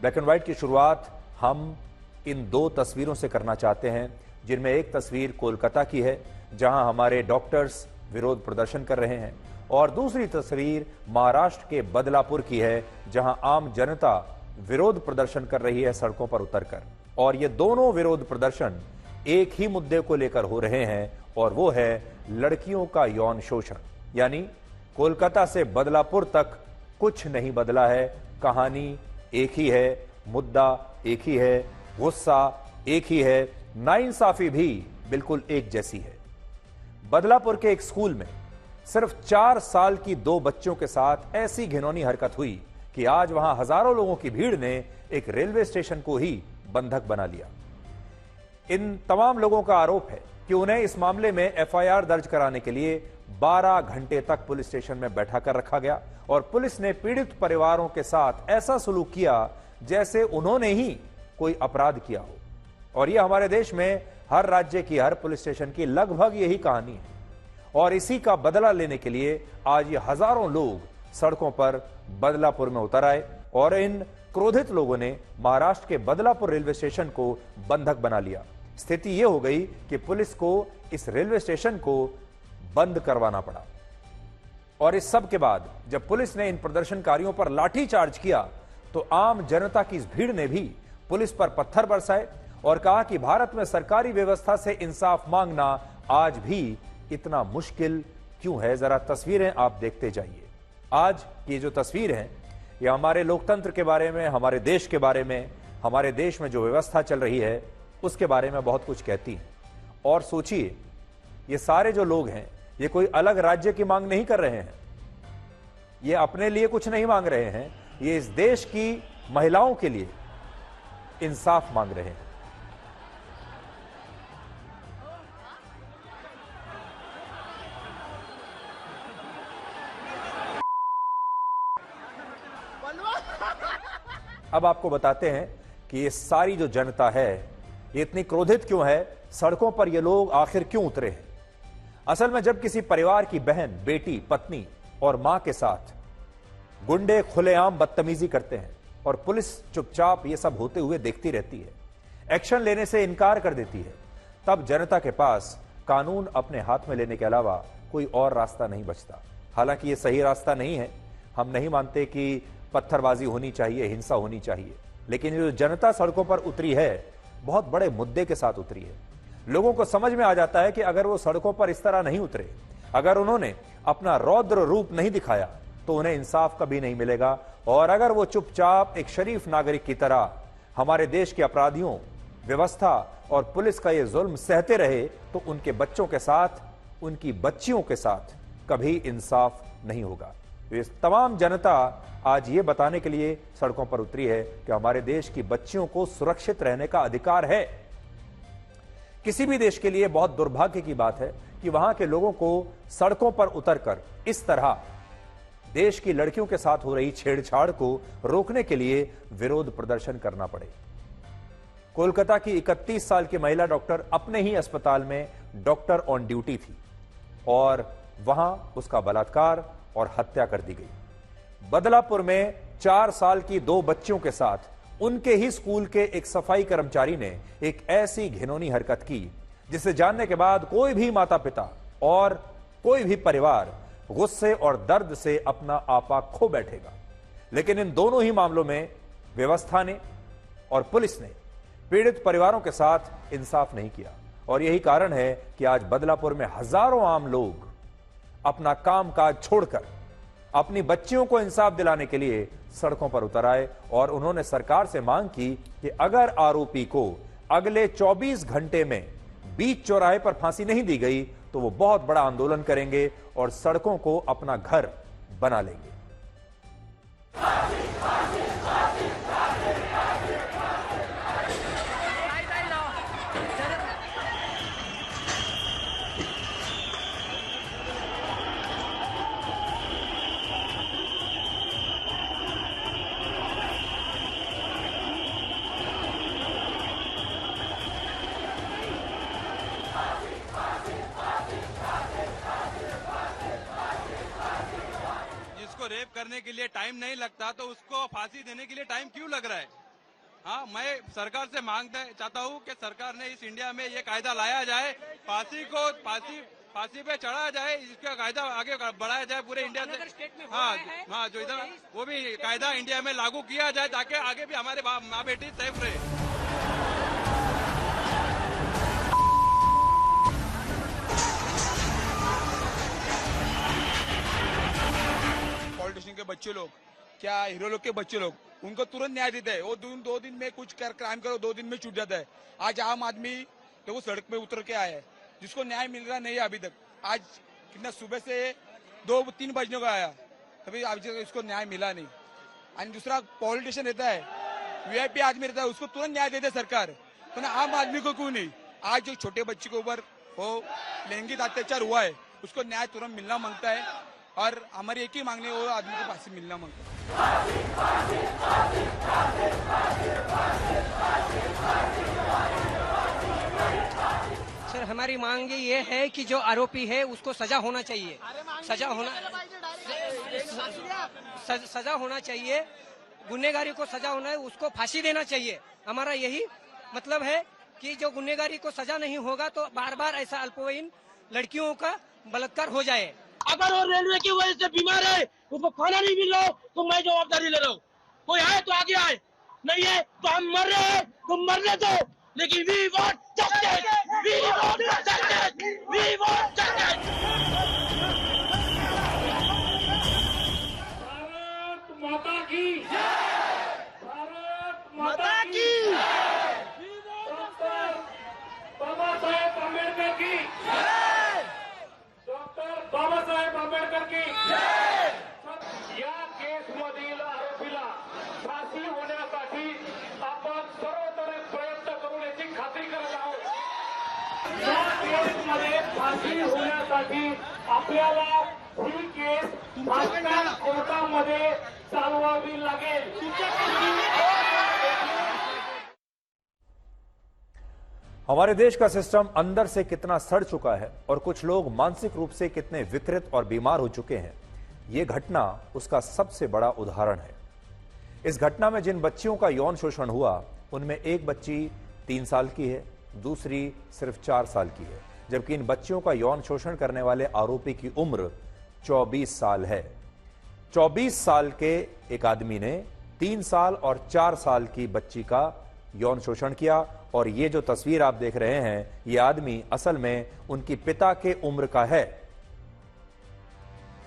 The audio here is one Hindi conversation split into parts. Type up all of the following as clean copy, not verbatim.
ब्लैक एंड व्हाइट की शुरुआत हम इन दो तस्वीरों से करना चाहते हैं, जिनमें एक तस्वीर कोलकाता की है जहां हमारे डॉक्टर्स विरोध प्रदर्शन कर रहे हैं, और दूसरी तस्वीर महाराष्ट्र के बदलापुर की है जहां आम जनता विरोध प्रदर्शन कर रही है सड़कों पर उतरकर। और ये दोनों विरोध प्रदर्शन एक ही मुद्दे को लेकर हो रहे हैं, और वो है लड़कियों का यौन शोषण। यानी कोलकाता से बदलापुर तक कुछ नहीं बदला है, कहानी एक ही है, मुद्दा एक ही है, गुस्सा एक ही है, नाइंसाफी भी बिल्कुल एक जैसी है। बदलापुर के एक स्कूल में सिर्फ 4 साल की 2 बच्चों के साथ ऐसी घिनौनी हरकत हुई कि आज वहां हजारों लोगों की भीड़ ने एक रेलवे स्टेशन को ही बंधक बना लिया। इन तमाम लोगों का आरोप है कि उन्हें इस मामले में एफआईआर दर्ज कराने के लिए 12 घंटे तक पुलिस स्टेशन में बैठा कर रखा गया, और पुलिस ने पीड़ित परिवारों के साथ ऐसा सलूक किया जैसे उन्होंने ही कोई अपराध किया हो। और यह हमारे देश में हर राज्य की हर पुलिस स्टेशन की लगभग यही कहानी है, और इसी का बदला लेने के लिए आज ये हजारों लोग सड़कों पर बदलापुर में उतर आए, और इन क्रोधित लोगों ने महाराष्ट्र के बदलापुर रेलवे स्टेशन को बंधक बना लिया। स्थिति यह हो गई कि पुलिस को इस रेलवे स्टेशन को बंद करवाना पड़ा। और इस सब के बाद जब पुलिस ने इन प्रदर्शनकारियों पर लाठीचार्ज किया तो आम जनता की इस भीड़ ने भी पुलिस पर पत्थर बरसाए और कहा कि भारत में सरकारी व्यवस्था से इंसाफ मांगना आज भी इतना मुश्किल क्यों है। जरा तस्वीरें आप देखते जाइए। आज की जो तस्वीर है यह हमारे लोकतंत्र के बारे में, हमारे देश के बारे में, हमारे देश में जो व्यवस्था चल रही है उसके बारे में बहुत कुछ कहती है। और सोचिए, ये सारे जो लोग हैं ये कोई अलग राज्य की मांग नहीं कर रहे हैं, ये अपने लिए कुछ नहीं मांग रहे हैं, ये इस देश की महिलाओं के लिए इंसाफ मांग रहे हैं। अब आपको बताते हैं कि ये सारी जो जनता है ये इतनी क्रोधित क्यों है, सड़कों पर ये लोग आखिर क्यों उतरे हैं। असल में जब किसी परिवार की बहन, बेटी, पत्नी और मां के साथ गुंडे खुलेआम बदतमीजी करते हैं और पुलिस चुपचाप ये सब होते हुए देखती रहती है, एक्शन लेने से इनकार कर देती है, तब जनता के पास कानून अपने हाथ में लेने के अलावा कोई और रास्ता नहीं बचता। हालांकि ये सही रास्ता नहीं है, हम नहीं मानते कि पत्थरबाजी होनी चाहिए, हिंसा होनी चाहिए, लेकिन जो जनता सड़कों पर उतरी है बहुत बड़े मुद्दे के साथ उतरी है। लोगों को समझ में आ जाता है कि अगर वो सड़कों पर इस तरह नहीं उतरे, अगर उन्होंने अपना रौद्र रूप नहीं दिखाया तो उन्हें इंसाफ कभी नहीं मिलेगा। और अगर वो चुपचाप एक शरीफ नागरिक की तरह हमारे देश के अपराधियों, व्यवस्था और पुलिस का ये जुल्म सहते रहे तो उनके बच्चों के साथ, उनकी बच्चियों के साथ कभी इंसाफ नहीं होगा। तो ये तमाम जनता आज ये बताने के लिए सड़कों पर उतरी है कि हमारे देश की बच्चियों को सुरक्षित रहने का अधिकार है। किसी भी देश के लिए बहुत दुर्भाग्य की बात है कि वहां के लोगों को सड़कों पर उतरकर इस तरह देश की लड़कियों के साथ हो रही छेड़छाड़ को रोकने के लिए विरोध प्रदर्शन करना पड़े। कोलकाता की 31 साल की महिला डॉक्टर अपने ही अस्पताल में डॉक्टर ऑन ड्यूटी थी और वहां उसका बलात्कार और हत्या कर दी गई। बदलापुर में 4 साल की 2 बच्चियों के साथ उनके ही स्कूल के एक सफाई कर्मचारी ने एक ऐसी घिनौनी हरकत की जिसे जानने के बाद कोई भी माता पिता और कोई भी परिवार गुस्से और दर्द से अपना आपा खो बैठेगा। लेकिन इन दोनों ही मामलों में व्यवस्था ने और पुलिस ने पीड़ित परिवारों के साथ इंसाफ नहीं किया, और यही कारण है कि आज बदलापुर में हजारों आम लोग अपना कामकाज छोड़कर अपनी बच्चियों को इंसाफ दिलाने के लिए सड़कों पर उतर आए और उन्होंने सरकार से मांग की कि अगर आरोपी को अगले 24 घंटे में बीच चौराहे पर फांसी नहीं दी गई तो वो बहुत बड़ा आंदोलन करेंगे और सड़कों को अपना घर बना लेंगे। रेप करने के लिए टाइम नहीं लगता तो उसको फांसी देने के लिए टाइम क्यों लग रहा है? हाँ, मैं सरकार से चाहता हूँ कि सरकार ने इस इंडिया में ये कायदा लाया जाए, फांसी पे चढ़ाया जाए, इसका कायदा आगे बढ़ाया जाए पूरे इंडिया से। हाँ, जो इधर वो भी कायदा इंडिया में लागू किया जाए ताकि आगे भी हमारे माँ बेटी सेफ रहे। पॉलिटिशियन के बच्चे लोग, क्या हीरो लोग के बच्चे लोग, उनको तुरंत न्याय देता है। वो 2 दिन में कुछ क्राइम करो, 2 दिन में छूट जाता है। आज आम आदमी तो वो सड़क पे उतर के आया है, जिसको न्याय मिल रहा नहीं है अभी तक। आज कितना सुबह से 2-3 बजने को आया, अभी इसको न्याय मिला नहीं। और दूसरा पॉलिटिशियन रहता है, वीआईपी आदमी रहता है, उसको तुरंत न्याय देते सरकार, तो ना आम आदमी को क्यों नहीं। आज जो छोटे बच्चे के ऊपर वो लैंगिक अत्याचार हुआ है, उसको न्याय तुरंत मिलना मांगता है। और हमारी एक ही मांगनी है, वो आदमी को फांसी मिलना मांगता है। सर, हमारी मांग ये है कि जो आरोपी है उसको सजा होना चाहिए, सजा होना चाहिए, गुनहगारी को सजा होना है, उसको फांसी देना चाहिए। हमारा यही मतलब है कि जो गुनहगारी को सजा नहीं होगा तो बार बार ऐसा अल्पवयीन लड़कियों का बलात्कार हो जाए। अगर वो रेलवे की वजह से बीमार है, उसको खाना नहीं मिल रहा हो, तो मैं जवाबदारी ले रहा हूँ। कोई आए तो आगे आए, नहीं है तो हम मर रहे हैं तो मरने दो, लेकिन we want justice, we want justice, we want justice. Bharat Mata की जय, भारत माता की डॉक्टर बाबा साहेब अम्बेडकर की जय, डॉक्टर बाबा साहेब आंबेडकर की जय। या केसमधील आरोपीला फाशी होण्यासाठी आपण सर्वतोपरी प्रयत्न करून याची खात्री करत आहोत। या केसमध्ये फाशी होण्यासाठी आपल्याला ही केस भारतीय कोर्टामध्ये चालवावी लागेल। हमारे देश का सिस्टम अंदर से कितना सड़ चुका है और कुछ लोग मानसिक रूप से कितने विकृत और बीमार हो चुके हैं, यह घटना उसका सबसे बड़ा उदाहरण है। इस घटना में जिन बच्चियों का यौन शोषण हुआ, उनमें एक बच्ची 3 साल की है, दूसरी सिर्फ 4 साल की है, जबकि इन बच्चियों का यौन शोषण करने वाले आरोपी की उम्र 24 साल है। 24 साल के एक आदमी ने 3 साल और 4 साल की बच्ची का यौन शोषण किया। और ये जो तस्वीर आप देख रहे हैं, ये आदमी असल में उनकी पिता के उम्र का है।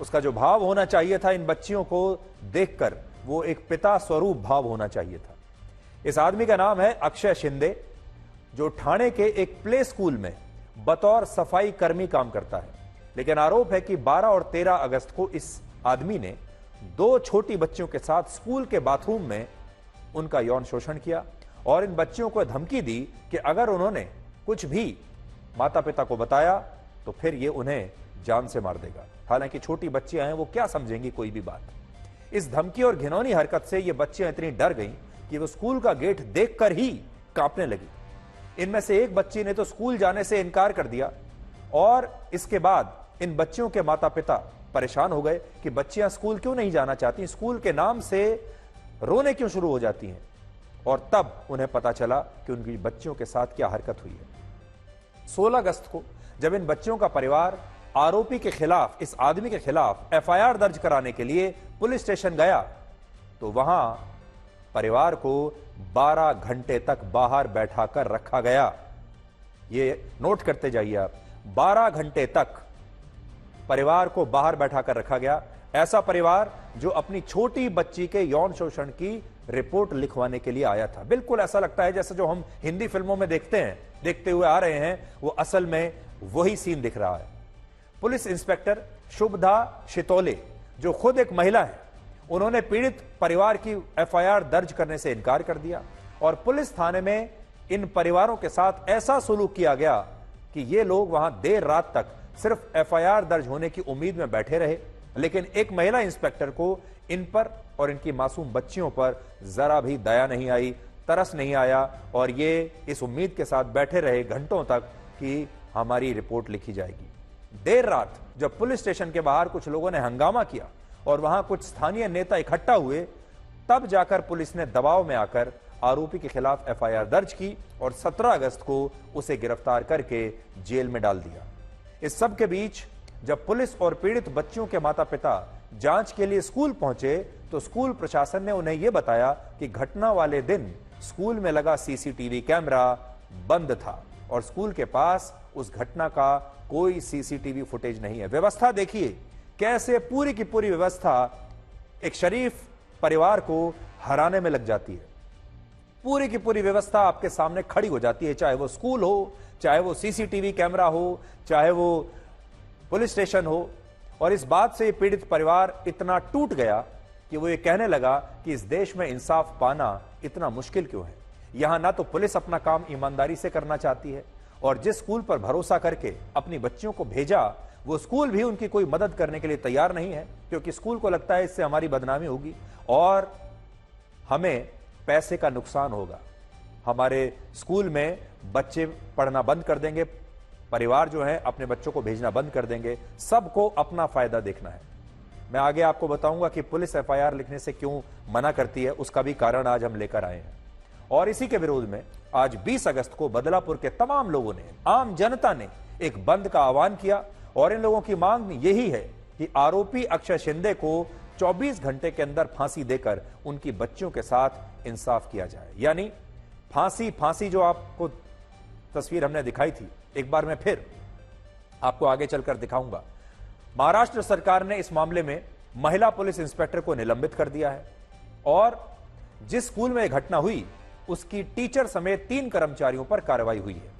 उसका जो भाव होना चाहिए था इन बच्चियों को देखकर, वो एक पिता स्वरूप भाव होना चाहिए था। इस आदमी का नाम है अक्षय शिंदे, जो ठाणे के एक प्ले स्कूल में बतौर सफाई कर्मी काम करता है। लेकिन आरोप है कि 12 और 13 अगस्त को इस आदमी ने 2 छोटी बच्चियों के साथ स्कूल के बाथरूम में उनका यौन शोषण किया और इन बच्चियों को धमकी दी कि अगर उन्होंने कुछ भी माता पिता को बताया तो फिर ये उन्हें जान से मार देगा। हालांकि छोटी बच्चियां हैं, वो क्या समझेंगी कोई भी बात। इस धमकी और घिनौनी हरकत से ये बच्चियां इतनी डर गईं कि वो स्कूल का गेट देखकर ही कांपने लगी। इनमें से एक बच्ची ने तो स्कूल जाने से इनकार कर दिया और इसके बाद इन बच्चियों के माता पिता परेशान हो गए कि बच्चियां स्कूल क्यों नहीं जाना चाहती, स्कूल के नाम से रोने क्यों शुरू हो जाती हैं। और तब उन्हें पता चला कि उनकी बच्चियों के साथ क्या हरकत हुई है। 16 अगस्त को जब इन बच्चियों का परिवार आरोपी के खिलाफ, इस आदमी के खिलाफ एफआईआर दर्ज कराने के लिए पुलिस स्टेशन गया, तो वहां परिवार को 12 घंटे तक बाहर बैठाकर रखा गया। ये नोट करते जाइए आप, 12 घंटे तक परिवार को बाहर बैठाकर रखा गया। ऐसा परिवार जो अपनी छोटी बच्ची के यौन शोषण की रिपोर्ट लिखवाने के लिए आया था। बिल्कुल ऐसा लगता है जैसे जो हम हिंदी फिल्मों में देखते हुए आ रहे हैं, वो असल में वही सीन दिख रहा है। पुलिस इंस्पेक्टर शुभदा शितोले, जो खुद एक महिला है, उन्होंने पीड़ित परिवार की एफआईआर दर्ज करने से इनकार कर दिया और पुलिस थाने में इन परिवारों के साथ ऐसा सलूक किया गया कि ये लोग वहां देर रात तक सिर्फ एफआईआर दर्ज होने की उम्मीद में बैठे रहे। लेकिन एक महिला इंस्पेक्टर को इन पर और इनकी मासूम बच्चियों पर जरा भी दया नहीं आई, तरस नहीं आया और ये इस उम्मीद के साथ बैठे रहे घंटों तक कि हमारी रिपोर्ट लिखी जाएगी। देर रात जब पुलिस स्टेशन के बाहर कुछ लोगों ने हंगामा किया और वहां कुछ स्थानीय नेता इकट्ठा हुए, तब जाकर पुलिस ने दबाव में आकर आरोपी के खिलाफ एफआईआर दर्ज की और 17 अगस्त को उसे गिरफ्तार करके जेल में डाल दिया। इस सब के बीच जब पुलिस और पीड़ित बच्चियों के माता पिता जांच के लिए स्कूल पहुंचे तो स्कूल प्रशासन ने उन्हें यह बताया कि घटना वाले दिन स्कूल में लगा सीसीटीवी कैमरा बंद था और स्कूल के पास उस घटना का कोई सीसीटीवी फुटेज नहीं है। व्यवस्था देखिए कैसे पूरी की पूरी व्यवस्था एक शरीफ परिवार को हराने में लग जाती है। पूरी की पूरी व्यवस्था आपके सामने खड़ी हो जाती है, चाहे वो स्कूल हो, चाहे वो सीसीटीवी कैमरा हो, चाहे वो पुलिस स्टेशन हो। और इस बात से पीड़ित परिवार इतना टूट गया कि वो ये कहने लगा कि इस देश में इंसाफ पाना इतना मुश्किल क्यों है। यहां ना तो पुलिस अपना काम ईमानदारी से करना चाहती है और जिस स्कूल पर भरोसा करके अपनी बच्चियों को भेजा वो स्कूल भी उनकी कोई मदद करने के लिए तैयार नहीं है, क्योंकि स्कूल को लगता है इससे हमारी बदनामी होगी और हमें पैसे का नुकसान होगा। हमारे स्कूल में बच्चे पढ़ना बंद कर देंगे, परिवार जो है अपने बच्चों को भेजना बंद कर देंगे, सबको अपना फायदा देखना है। मैं आगे आपको बताऊंगा कि पुलिस एफआईआर लिखने से क्यों मना करती है, उसका भी कारण आज हम लेकर आए हैं। और इसी के विरोध में आज 20 अगस्त को बदलापुर के तमाम लोगों ने, आम जनता ने एक बंद का आह्वान किया और इन लोगों की मांग यही है कि आरोपी अक्षय शिंदे को 24 घंटे के अंदर फांसी देकर उनकी बच्चियों के साथ इंसाफ किया जाए। यानी फांसी जो आपको तस्वीर हमने दिखाई थी, एक बार मैं फिर आपको आगे चलकर दिखाऊंगा। महाराष्ट्र सरकार ने इस मामले में महिला पुलिस इंस्पेक्टर को निलंबित कर दिया है और जिस स्कूल में यह घटना हुई उसकी टीचर समेत 3 कर्मचारियों पर कार्रवाई हुई है।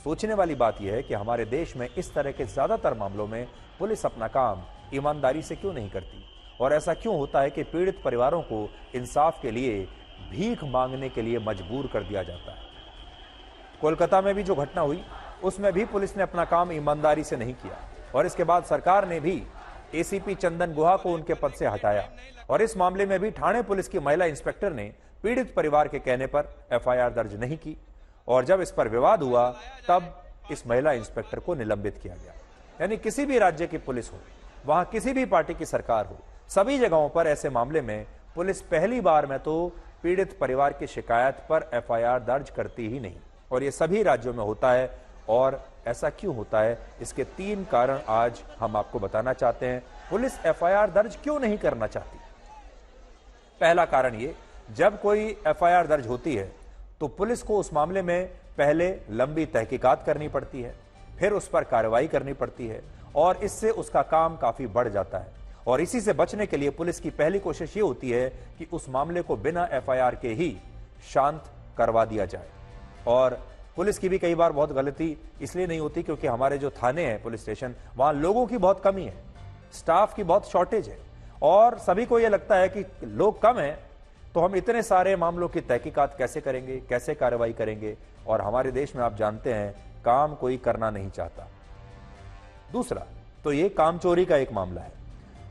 सोचने वाली बात यह है कि हमारे देश में इस तरह के ज्यादातर मामलों में पुलिस अपना काम ईमानदारी से क्यों नहीं करती और ऐसा क्यों होता है कि पीड़ित परिवारों को इंसाफ के लिए भीख मांगने के लिए मजबूर कर दिया जाता है। कोलकाता में भी जो घटना हुई उसमें भी पुलिस ने अपना काम ईमानदारी से नहीं किया और इसके बाद सरकार ने भी एसीपी चंदन गुहा को उनके पद से हटाया और इस मामले में भी ठाणे पुलिस की महिला इंस्पेक्टर ने पीड़ित परिवार के कहने पर एफआईआर दर्ज नहीं की और जब इस पर विवाद हुआ तब इस महिला इंस्पेक्टर को निलंबित किया गया। यानी किसी भी राज्य की पुलिस हो, वहां किसी भी पार्टी की सरकार हो, सभी जगहों पर ऐसे मामले में पुलिस पहली बार में तो पीड़ित परिवार की शिकायत पर एफआईआर दर्ज करती ही नहीं और ये सभी राज्यों में होता है। और ऐसा क्यों होता है, इसके 3 कारण आज हम आपको बताना चाहते हैं। पुलिस एफआईआर दर्ज क्यों नहीं करना चाहती? पहला कारण ये, जब कोई एफआईआर दर्ज होती है तो पुलिस को उस मामले में पहले लंबी तहकीकात करनी पड़ती है, फिर उस पर कार्रवाई करनी पड़ती है और इससे उसका काम काफी बढ़ जाता है। और इसी से बचने के लिए पुलिस की पहली कोशिश ये होती है कि उस मामले को बिना एफआईआर के ही शांत करवा दिया जाए। और पुलिस की भी कई बार बहुत गलती इसलिए नहीं होती क्योंकि हमारे जो थाने हैं, पुलिस स्टेशन, वहां लोगों की बहुत कमी है, स्टाफ की बहुत शॉर्टेज है और सभी को यह लगता है कि लोग कम हैं तो हम इतने सारे मामलों की तहकीकात कैसे करेंगे, कैसे कार्रवाई करेंगे। और हमारे देश में आप जानते हैं काम कोई करना नहीं चाहता। दूसरा तो ये काम चोरी का एक मामला है।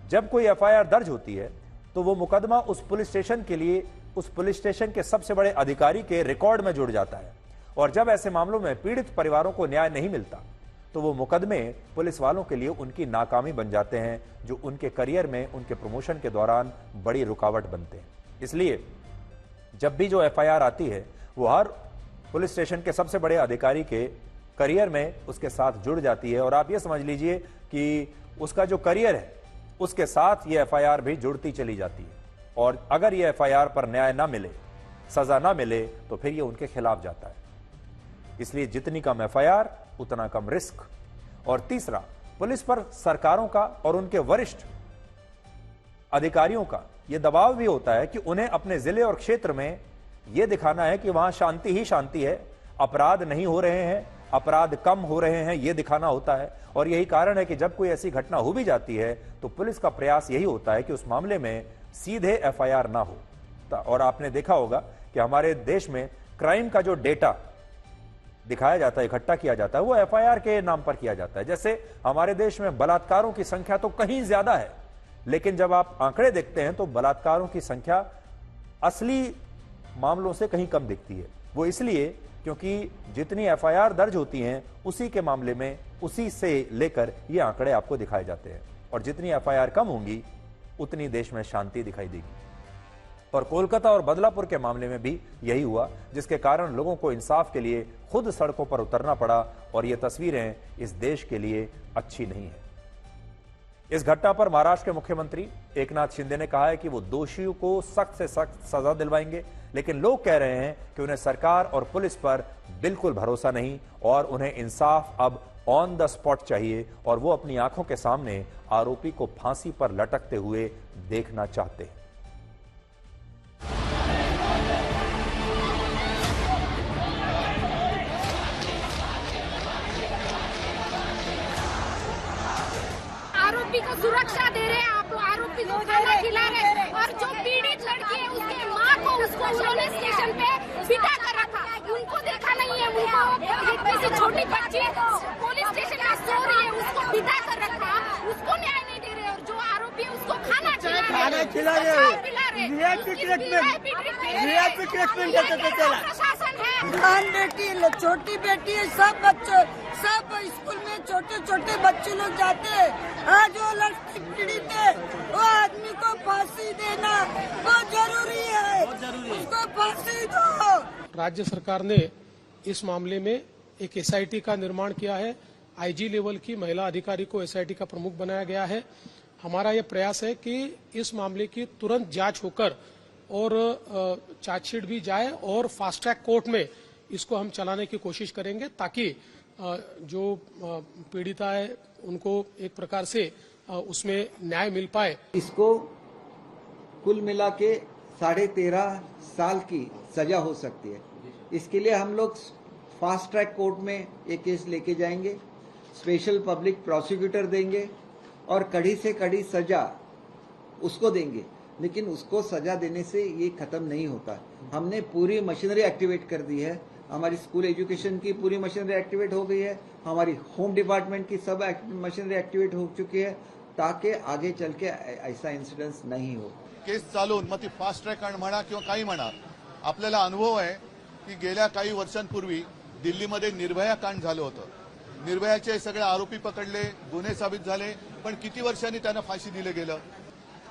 जब कोई एफआईआर दर्ज होती है तो वो मुकदमा उस पुलिस स्टेशन के लिए उस पुलिस स्टेशन के सबसे बड़े अधिकारी के रिकॉर्ड में जुड़ जाता है और जब ऐसे मामलों में पीड़ित परिवारों को न्याय नहीं मिलता तो वो मुकदमे पुलिस वालों के लिए उनकी नाकामी बन जाते हैं, जो उनके करियर में, उनके प्रमोशन के दौरान बड़ी रुकावट बनते हैं। इसलिए जब भी जो एफआईआर आती है वो हर पुलिस स्टेशन के सबसे बड़े अधिकारी के करियर में उसके साथ जुड़ जाती है और आप ये समझ लीजिए कि उसका जो करियर है उसके साथ ये एफआईआर भी जुड़ती चली जाती है और अगर ये एफआईआर पर न्याय ना मिले, सजा ना मिले तो फिर ये उनके खिलाफ जाता है। इसलिए जितनी कम एफआईआर उतना कम रिस्क। और तीसरा, पुलिस पर सरकारों का और उनके वरिष्ठ अधिकारियों का यह दबाव भी होता है कि उन्हें अपने जिले और क्षेत्र में यह दिखाना है कि वहां शांति ही शांति है, अपराध नहीं हो रहे हैं, अपराध कम हो रहे हैं, यह दिखाना होता है। और यही कारण है कि जब कोई ऐसी घटना हो भी जाती है तो पुलिस का प्रयास यही होता है कि उस मामले में सीधे एफआईआर ना हो। और आपने देखा होगा कि हमारे देश में क्राइम का जो डेटा दिखाया जाता है, इकट्ठा किया जाता है, वो एफआईआर के नाम पर किया जाता है। जैसे हमारे देश में बलात्कारों की संख्या तो कहीं ज्यादा है, लेकिन जब आप आंकड़े देखते हैं तो बलात्कारों की संख्या असली मामलों से कहीं कम दिखती है। वो इसलिए क्योंकि जितनी एफआईआर दर्ज होती हैं उसी के मामले में, उसी से लेकर ये आंकड़े आपको दिखाए जाते हैं और जितनी एफआईआर कम होंगी उतनी देश में शांति दिखाई देगी। और कोलकाता और बदलापुर के मामले में भी यही हुआ, जिसके कारण लोगों को इंसाफ के लिए खुद सड़कों पर उतरना पड़ा और ये तस्वीरें इस देश के लिए अच्छी नहीं है। इस घटना पर महाराष्ट्र के मुख्यमंत्री एकनाथ शिंदे ने कहा है कि वो दोषियों को सख्त से सख्त सजा दिलवाएंगे, लेकिन लोग कह रहे हैं कि उन्हें सरकार और पुलिस पर बिल्कुल भरोसा नहीं और उन्हें इंसाफ अब ऑन द स्पॉट चाहिए और वो अपनी आंखों के सामने आरोपी को फांसी पर लटकते हुए देखना चाहते हैं। आरोपी को सुरक्षा दे रहे हैं, आप आरोपी को खाना खिला रहे हैं और जो पीड़ित लड़की है उसके माँ को उसको उन्होंने स्टेशन पे बिठा कर रखा, उनको देखा नहीं है। उनको किसी छोटी बच्ची पुलिस स्टेशन में सो रही है, उसको बिठा कर रखा, उसको न्याय नहीं दे रहे और जो आरोपी है उसको खाना खिला रहे। प्रशासन है, बेटी छोटी बेटी है, सब बच्चों सब स्कूल में छोटे छोटे बच्चे लोग जाते हैं। आज वो लड़की पीड़ित है, वो आदमी को फांसी देना बहुत जरूरी है, उसको फांसी दो। राज्य सरकार ने इस मामले में एक एसआईटी का निर्माण किया है। आईजी लेवल की महिला अधिकारी को एसआईटी का प्रमुख बनाया गया है। हमारा यह प्रयास है कि इस मामले की तुरंत जांच होकर और चार्जशीट भी जाए और फास्ट ट्रैक कोर्ट में इसको हम चलाने की कोशिश करेंगे ताकि जो पीड़िता है उनको एक प्रकार से उसमें न्याय मिल पाए। इसको कुल मिला के 13.5 साल की सजा हो सकती है। इसके लिए हम लोग फास्ट ट्रैक कोर्ट में एक केस लेके जाएंगे, स्पेशल पब्लिक प्रोसिक्यूटर देंगे और कड़ी से कड़ी सजा उसको देंगे, लेकिन उसको सजा देने से ये खत्म नहीं होता। हमने पूरी मशीनरी एक्टिवेट कर दी है, हमारी स्कूल एजुकेशन की पूरी मशीनरी एक्टिवेट हो गई है, हमारी होम डिपार्टमेंट की सब मशीनरी एक्टिवेट हो चुकी है ताकि आगे चल के ऐसा इंसिडेंस नहीं हो। केस चालून मग ती फास्ट ट्रॅक म्हणा किंवा काही म्हणा, आपल्याला अनुभव आहे की गेल्या काही वर्षांपूर्वी दिल्लीमध्ये निर्भया कांड झालं होतं। निर्भयाचे सगळे आरोपी पकडले, गुन्हे साबित झाले, पण किती वर्षांनी त्यांना फाशी दिलं गेलं।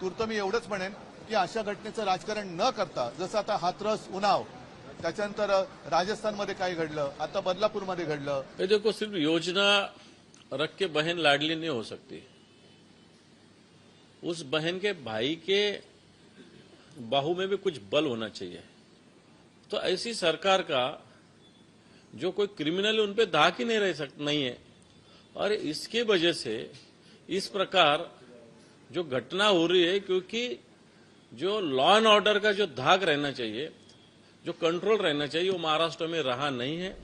तूर्त मी एवढंच म्हणेन की अशा घटनेचं राजकारण न करता, जसं आता हाथरस उन्नाव, त्याच्यानंतर राजस्थानमध्ये काय घडलं, आता बदलापूरमध्ये घडलं। ये देखो, सिर्फ योजना रख के बहन लाडली नहीं हो सकती। उस बहन के भाई के बाहू में भी कुछ बल होना चाहिए। तो ऐसी सरकार का जो कोई क्रिमिनल उन पे धाक ही नहीं है और इसके वजह से इस प्रकार जो घटना हो रही है, क्योंकि जो लॉ एंड ऑर्डर का जो धाक रहना चाहिए, जो कंट्रोल रहना चाहिए, वो महाराष्ट्र में रहा नहीं है।